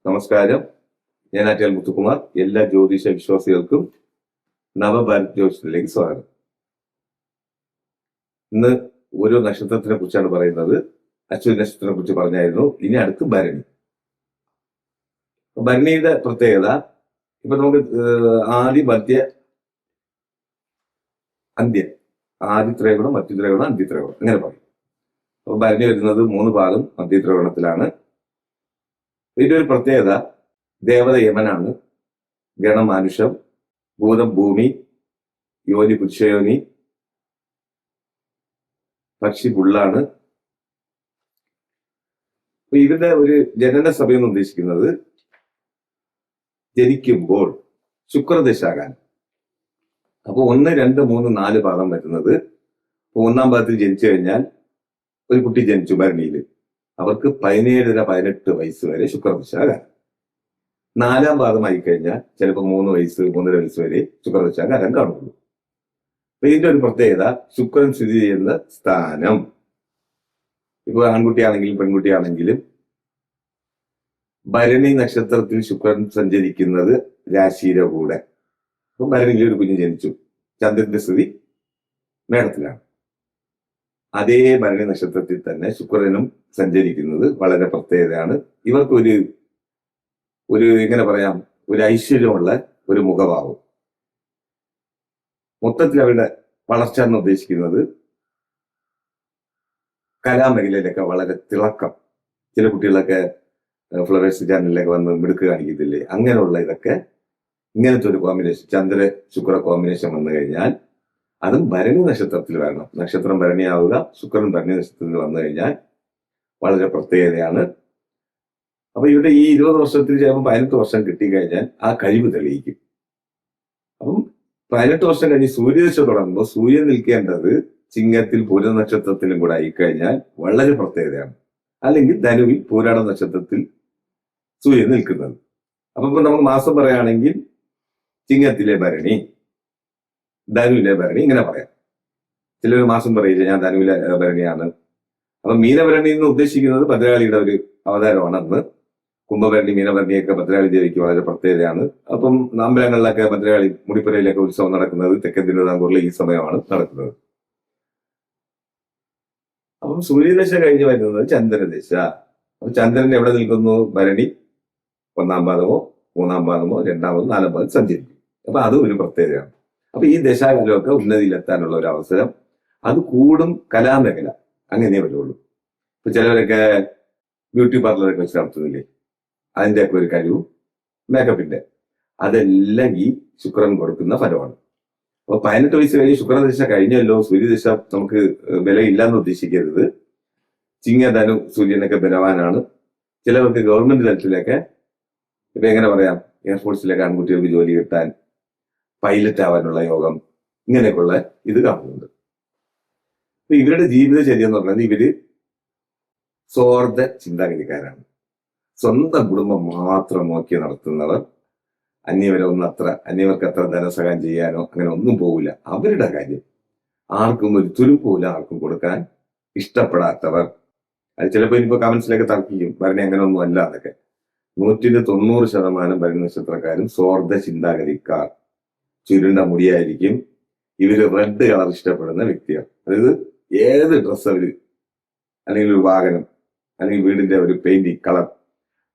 നമസ്കാരം. ഞാൻ ആറ്റിയാൽ മുത്തുകുമാർ. എല്ലാ ജ്യോതിഷ വിശ്വാസികൾക്കും നവഭാരത് ജ്യോതിഷത്തിലേക്ക് സ്വാഗതം. ഇന്ന് ഓരോ നക്ഷത്രത്തിനെ കുറിച്ചാണ് പറയുന്നത്. അശ്വിനി നക്ഷത്രത്തിനെ കുറിച്ച് പറഞ്ഞായിരുന്നു. ഇനി അടുത്ത് ഭരണി. ഭരണിയുടെ പ്രത്യേകത ഇപ്പൊ നമുക്ക് ആദി മധ്യ അന്ത്യം, ആദിത്രയഗുണം, മധ്യത്രയഗുണം, അന്ത്യത്രയഗുണം അങ്ങനെ പറയും. അപ്പൊ ഭരണി വരുന്നത് 3 ഭാഗം മധ്യത്രയഗുണത്തിലാണ്. ഇതിന്റെ ഒരു പ്രത്യേകത, ദേവത യമനാണ്, ഗണം മാനുഷം, ഭൂതം ഭൂമി, യോനി പുരുഷയോനി, പക്ഷി പുള്ളാണ്. അപ്പൊ ഇവരുടെ ഒരു ജനന സമയം ഉദ്ദേശിക്കുന്നത് ജനിക്കുമ്പോൾ ശുക്രദശാകാലം. അപ്പൊ 1, 2, 3, 4 ഭാഗം വരുന്നത്, 1-ാം ഭാഗത്തിൽ ജനിച്ചു കഴിഞ്ഞാൽ ഒരു കുട്ടി ജനിച്ചു ഭരണിയിൽ, അവർക്ക് 17-18 വയസ്സ് വരെ ശുക്രദശാകാലം. 4-ാം ഭാഗമായി കഴിഞ്ഞാൽ ചിലപ്പോൾ 3 വയസ്സ് 3.5 വയസ്സ് വരെ ശുക്രദശാകാലം കാണുള്ളൂ. അപ്പൊ ഇതിന്റെ ഒരു പ്രത്യേകത, ശുക്രൻ സ്ഥിതി ചെയ്യുന്ന സ്ഥാനം, ഇപ്പൊ ആൺകുട്ടിയാണെങ്കിലും പെൺകുട്ടിയാണെങ്കിലും ഭരണി നക്ഷത്രത്തിൽ ശുക്രൻ സഞ്ചരിക്കുന്നത് രാശിയുടെ കൂടെ. അപ്പൊ ഭരണിയിൽ ഒരു കുഞ്ഞ് ജനിച്ചു, ചന്ദ്രന്റെ സ്ഥിതി മേടത്തിലാണ്. അതേ ഭരണി നക്ഷത്രത്തിൽ തന്നെ ശുക്രനും സഞ്ചരിക്കുന്നത് വളരെ പ്രത്യേകതയാണ്. ഇവർക്ക് ഒരു എങ്ങനെ പറയാം, ഒരു ഐശ്വര്യമുള്ള ഒരു മുഖഭാവം. മൊത്തത്തിൽ അവരുടെ വളർച്ച എന്ന് ഉദ്ദേശിക്കുന്നത് കലാമേഖലയിലൊക്കെ വളരെ തിളക്കം. ചില കുട്ടികളൊക്കെ ഫ്ലവേഴ്സ് ചാനലിലൊക്കെ വന്ന് മിടുക്ക് കാണിക്കത്തില്ലേ, അങ്ങനെയുള്ള ഇതൊക്കെ ഇങ്ങനത്തെ ഒരു കോമ്പിനേഷൻ, ചന്ദ്ര ശുക്ര കോമ്പിനേഷൻ വന്നു കഴിഞ്ഞാൽ അതും ഭരണി നക്ഷത്രത്തിൽ വരണം. നക്ഷത്രം ഭരണിയാവുക, ശുക്രൻ ഭരണി നക്ഷത്രത്തിൽ വന്നു കഴിഞ്ഞാൽ വളരെ പ്രത്യേകതയാണ്. അപ്പൊ ഇവിടെ ഈ 20 വർഷത്തിൽ ചിലപ്പോൾ 18 വർഷം കിട്ടിക്കഴിഞ്ഞാൽ ആ കഴിവ് തെളിയിക്കും. അപ്പം 18 വർഷം കഴിഞ്ഞ് സൂര്യദശ തുടങ്ങുമ്പോൾ സൂര്യൻ നിൽക്കേണ്ടത് ചിങ്ങത്തിൽ പൂര നക്ഷത്രത്തിലും കൂടെ ആയിക്കഴിഞ്ഞാൽ വളരെ പ്രത്യേകതയാണ്. അല്ലെങ്കിൽ ധനുവിൽ പൂരാട നക്ഷത്രത്തിൽ സൂര്യൻ നിൽക്കുന്നത്. അപ്പൊ ഇപ്പൊ നമുക്ക് മാസം പറയുകയാണെങ്കിൽ ചിങ്ങത്തിലെ ഭരണി, ധനുവിലെ ഭരണി, ഇങ്ങനെ പറയാം. ചിലർ മാസം പറയില്ല, ഞാൻ ധനുവിലെ ഭരണിയാണ്. അപ്പൊ മീനഭരണി എന്ന് ഉദ്ദേശിക്കുന്നത് ഭദ്രകാളിയുടെ ഒരു അവതാരമാണെന്ന്. കുംഭഭരണി, മീനഭരണിയൊക്കെ ഭദ്രകാളി ദേവിക്ക് വളരെ പ്രത്യേകതയാണ്. അപ്പം അമ്പലങ്ങളിലൊക്കെ ഭദ്രകാളി മുടിപ്പുരയിലൊക്കെ ഉത്സവം നടക്കുന്നത് തെക്കൻ തിരുവിതാംകൂറിലെ ഈ സമയമാണ് നടക്കുന്നത്. അപ്പം സൂര്യദശ കഴിഞ്ഞ് വരുന്നത് ചന്ദ്രദശ. അപ്പൊ ചന്ദ്രൻ എവിടെ നിൽക്കുന്നു? ഭരണി 1-ാം പാദമോ 3-ാം പാദമോ 2-ാം പാദം 4-ാം പാദം സഞ്ചരിക്കും. അപ്പൊ അതും ഒരു പ്രത്യേകതയാണ്. അപ്പൊ ഈ ദശാകാലമൊക്കെ ഉന്നതിയിലെത്താനുള്ള ഒരു അവസരം, അത് കൂടും കലാമേഖല, അങ്ങനെ വരുള്ളൂ. ഇപ്പൊ ചിലവരൊക്കെ ബ്യൂട്ടി പാർലറൊക്കെ വെച്ച് നടത്തുന്നില്ലേ, അതിന്റെ ഒക്കെ ഒരു കഴിവും മേക്കപ്പിന്റെ, അതെല്ലാം ഈ ശുക്രൻ കൊടുക്കുന്ന ഫലമാണ്. അപ്പൊ 18 വയസ്സ് കഴിഞ്ഞ് ശുക്രദശ കഴിഞ്ഞല്ലോ, സൂര്യദശ നമുക്ക് ബലമില്ലാന്ന് ഉദ്ദേശിക്കരുത്. ചിങ്ങധനു സൂര്യനൊക്കെ ബലവാനാണ്. ചിലവർക്ക് ഗവൺമെന്റ് തലത്തിലൊക്കെ, ഇപ്പൊ എങ്ങനെ പറയാം, എയർഫോഴ്സിലൊക്കെ ആൺകുട്ടികൾക്ക് ജോലി കിട്ടാൻ, പൈലറ്റ് ആവാനുള്ള യോഗം, ഇങ്ങനെയൊക്കെയുള്ള ഇത് കാണുന്നുണ്ട്. അപ്പൊ ഇവരുടെ ജീവിതചര്യ എന്ന് പറഞ്ഞാൽ ഇവര് സ്വാർത്ഥ ചിന്താഗതിക്കാരാണ്. സ്വന്തം കുടുംബം മാത്രം നോക്കി നടത്തുന്നവർ. അന്യവർക്ക് അത്ര ധനസഹായം ചെയ്യാനോ അങ്ങനെ ഒന്നും പോകില്ല. അവരുടെ കാര്യം ആർക്കും ഒരു തുരുപ്പ് പോലും ആർക്കും കൊടുക്കാൻ ഇഷ്ടപ്പെടാത്തവർ. അത് ചിലപ്പോൾ ഇനിയിപ്പോ കമന്റ്സിലൊക്കെ തർക്കിക്കും, ഭരണി അങ്ങനെ ഒന്നും അല്ല എന്നൊക്കെ. 190% ഭരണി നക്ഷത്രക്കാരും സ്വാർത്ഥ ചിന്താഗതിക്കാർ. ചുരുണ്ട മുടിയായിരിക്കും. ഇവര് റെഡ് കളർ ഇഷ്ടപ്പെടുന്ന വ്യക്തികൾ. അതായത് ഏത് ഡ്രസ്സ് അവര്, അല്ലെങ്കിൽ ഒരു വാഹനം, അല്ലെങ്കിൽ വീടിന്റെ ഒരു പെയിന്റിങ് കളർ,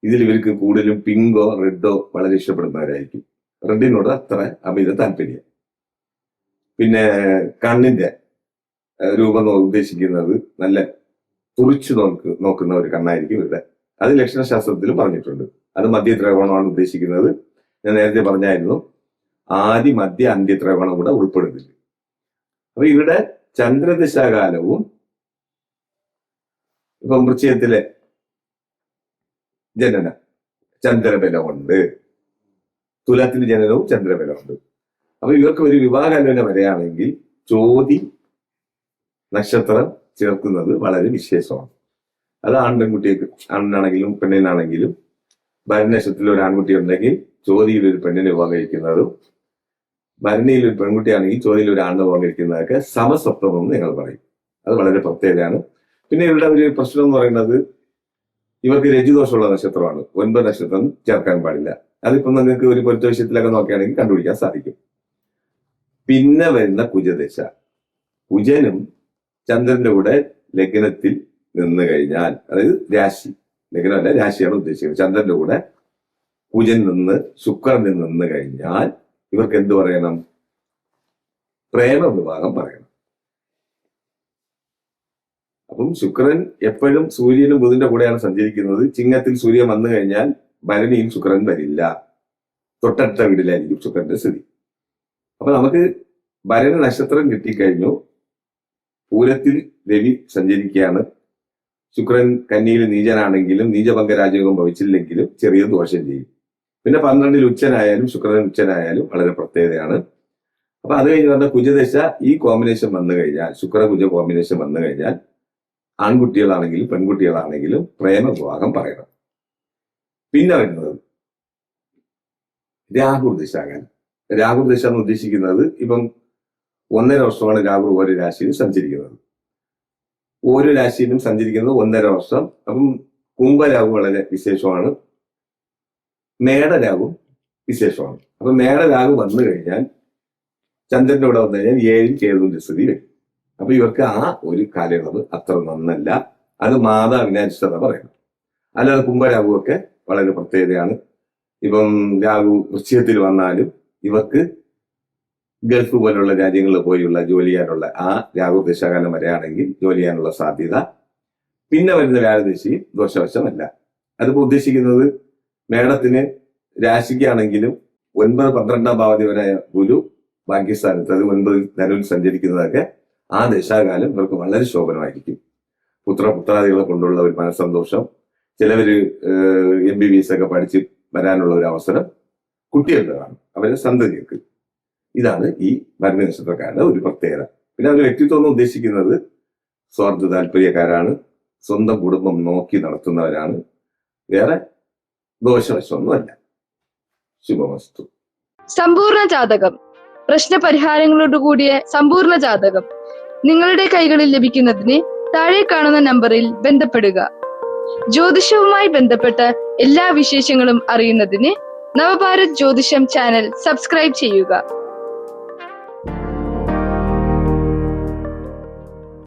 ഇതിൽ ഇവർക്ക് കൂടുതലും പിങ്കോ റെഡോ വളരെ ഇഷ്ടപ്പെടുന്നവരായിരിക്കും. റെഡിനോട് അത്ര അമിത താല്പര്യം. പിന്നെ കണ്ണിന്റെ രൂപം ഉദ്ദേശിക്കുന്നത് നല്ല തുറിച്ചു നോക്കുന്ന ഒരു കണ്ണായിരിക്കും ഇവരുടെ. അത് ലക്ഷണശാസ്ത്രത്തിലും പറഞ്ഞിട്ടുണ്ട്. അത് മധ്യത്രകോണമാണ് ഉദ്ദേശിക്കുന്നത്. ഞാൻ നേരത്തെ പറഞ്ഞായിരുന്നു, ആദി മധ്യ അന്ത്യത്രകോണം കൂടെ ഉൾപ്പെടുന്നില്ല. അപ്പൊ ഇവിടെ ചന്ദ്രദശാകാലവും ഇപ്പൊ വൃശ്ചികത്തിലെ ജനന ചന്ദ്രബലമുണ്ട്, തുലാത്തിന്റെ ജനനവും ചന്ദ്രബലമുണ്ട്. അപ്പൊ ഇവർക്ക് ഒരു വിവാഹാലോചന വരെയാണെങ്കിൽ ചോതി നക്ഷത്രം ചേർക്കുന്നത് വളരെ വിശേഷമാണ്. അത് പെൺകുട്ടിക്ക്, ആണിനാണെങ്കിലും പെണ്ണിനാണെങ്കിലും, ഭരണി നക്ഷത്രത്തിൽ ഒരു ആൺകുട്ടി ഉണ്ടെങ്കിൽ ചോതിയിൽ ഒരു പെണ്ണിനെ വിവാഹം കഴിക്കുന്നതും, ഭരണിയിൽ ഒരു പെൺകുട്ടിയാണെങ്കിൽ ചോതിയിൽ ഒരു ആണിനെ വിവാഹം കഴിക്കുന്നതൊക്കെ സമസപ്തമെന്ന് ഞങ്ങൾ പറയും. അത് വളരെ പ്രത്യേകതയാണ്. പിന്നെ ഇവരുടെ ഒരു പ്രശ്നം എന്ന് പറയുന്നത്, ഇവർക്ക് രജുദോഷമുള്ള നക്ഷത്രമാണ്. 9 നക്ഷത്രം ചേർക്കാൻ പാടില്ല. അതിപ്പോ നിങ്ങൾക്ക് ഒരു പൊരുത്ത വിഷയത്തിലൊക്കെ നോക്കുകയാണെങ്കിൽ കണ്ടുപിടിക്കാൻ സാധിക്കും. പിന്നെ വരുന്ന കുജദശ. കുജനും ചന്ദ്രന്റെ കൂടെ ലഗ്നത്തിൽ നിന്ന് കഴിഞ്ഞാൽ, അതായത് രാശി, ലഗ്നമല്ല രാശിയാണ് ഉദ്ദേശിക്കുന്നത്, ചന്ദ്രന്റെ കൂടെ കുജൻ നിന്ന് ശുക്രനിൽ നിന്ന് കഴിഞ്ഞാൽ ഇവർക്ക് എന്ത് പറയണം? പ്രേമ വിവാഹം പറയണം. അപ്പം ശുക്രൻ എപ്പോഴും സൂര്യനും ബുധന്റെ കൂടെയാണ് സഞ്ചരിക്കുന്നത്. ചിങ്ങത്തിൽ സൂര്യൻ വന്നു കഴിഞ്ഞാൽ ഭരണിയിൽ ശുക്രൻ വരില്ല, തൊട്ടടുത്ത വീട്ടിലായിരിക്കും ശുക്രന്റെ സ്ഥിതി. അപ്പൊ നമുക്ക് ഭരണി നക്ഷത്രം കിട്ടിക്കഴിഞ്ഞു. പൂരത്തിൽ രവി സഞ്ചരിക്കുകയാണ്. ശുക്രൻ കന്നിയിൽ നീചനാണെങ്കിലും നീചഭംഗ രാജയോഗം ഭവിച്ചില്ലെങ്കിലും ചെറിയ ദോഷം ചെയ്യും. പിന്നെ 12 ഉച്ചനായാലും ശുക്രൻ ഉച്ചനായാലും വളരെ പ്രത്യേകതയാണ്. അപ്പൊ അത് കഴിഞ്ഞ് പറഞ്ഞ കുജദശ ഈ കോമ്പിനേഷൻ വന്നു കഴിഞ്ഞാൽ, ശുക്രകുജ കോമ്പിനേഷൻ വന്നു കഴിഞ്ഞാൽ ആൺകുട്ടികളാണെങ്കിലും പെൺകുട്ടികളാണെങ്കിലും പ്രേമ വിവാഹം പറയണം. പിന്നെ വരുന്നത് രാഹുർദശാകാലം. രാഹുർദശ എന്ന് ഉദ്ദേശിക്കുന്നത് ഇപ്പം 1.5 വർഷമാണ് രാഹു ഓരോ രാശിയിൽ സഞ്ചരിക്കുന്നത്. ഓരോ രാശിയിലും സഞ്ചരിക്കുന്നത് 1.5 വർഷം. അപ്പം കുംഭരാഹു വളരെ വിശേഷമാണ്, മേടരാഹു വിശേഷമാണ്. അപ്പൊ മേടരാഹു വന്നു കഴിഞ്ഞാൽ ചന്ദ്രന്റെ കൂടെ വന്നു കഴിഞ്ഞാൽ 7 കേതുവിന്റെ സ്ഥിതി വരും. അപ്പൊ ഇവർക്ക് ആ ഒരു കാലയളവ് അത്ര നന്നല്ല. അത് മാതാവിനെ അരിഷ്ടത പറയണം. അല്ലാതെ കുംഭരാഹു ഒക്കെ വളരെ പ്രത്യേകതയാണ്. ഇപ്പം രാഹു വൃശ്ചികത്തിൽ വന്നാലും ഇവർക്ക് ഗൾഫ് പോലുള്ള രാജ്യങ്ങളിൽ പോയുള്ള ജോലി ചെയ്യാനുള്ള ആ രാഹു ദശാകാലം വരെയാണെങ്കിൽ ജോലി ചെയ്യാനുള്ള സാധ്യത. പിന്നെ വരുന്ന വ്യാഴദശയും ദോഷവശമല്ല. അതിപ്പോ ഉദ്ദേശിക്കുന്നത് മേടത്തിന് രാശിക്കാണെങ്കിലും 9, 12 ഭാവതി വരെ ഗുരു ഭാഗ്യസ്ഥാനത്ത്, അത് 9 ധനുവിൽ സഞ്ചരിക്കുന്നതൊക്കെ ആ ദശാകാലം ഇവർക്ക് വളരെ ശോഭനമായിരിക്കും. പുത്രാദികളെ കൊണ്ടുള്ള ഒരു മനസ്സന്തോഷം, ചിലവര് MBBS ഒക്കെ പഠിച്ച് വരാനുള്ള ഒരു അവസരം കുട്ടികളുടെ കാണും, അവരുടെ സന്തതിക്ക്. ഇതാണ് ഈ ഭരണി നക്ഷത്രക്കാരുടെ ഒരു പ്രത്യേകത. പിന്നെ അവരുടെ വ്യക്തിത്വം എന്ന് ഉദ്ദേശിക്കുന്നത് സ്വാർത്ഥ താല്പര്യക്കാരാണ്, സ്വന്തം കുടുംബം നോക്കി നടത്തുന്നവരാണ്, വേറെ ദോഷവശമൊന്നുമല്ല. ശുഭമസ്തു. സമ്പൂർണ്ണ ജാതകം, പ്രശ്നപരിഹാരങ്ങളോട് കൂടിയ സമ്പൂർണ്ണ ജാതകം നിങ്ങളുടെ കൈകളിൽ ലഭിക്കുന്നതിന് താഴെ കാണുന്ന നമ്പറിൽ ബന്ധപ്പെടുക. ജ്യോതിഷവുമായി ബന്ധപ്പെട്ട എല്ലാ വിശേഷങ്ങളും അറിയുന്നതിന് നവഭാരത് ജ്യോതിഷം ചാനൽ സബ്സ്ക്രൈബ് ചെയ്യുക.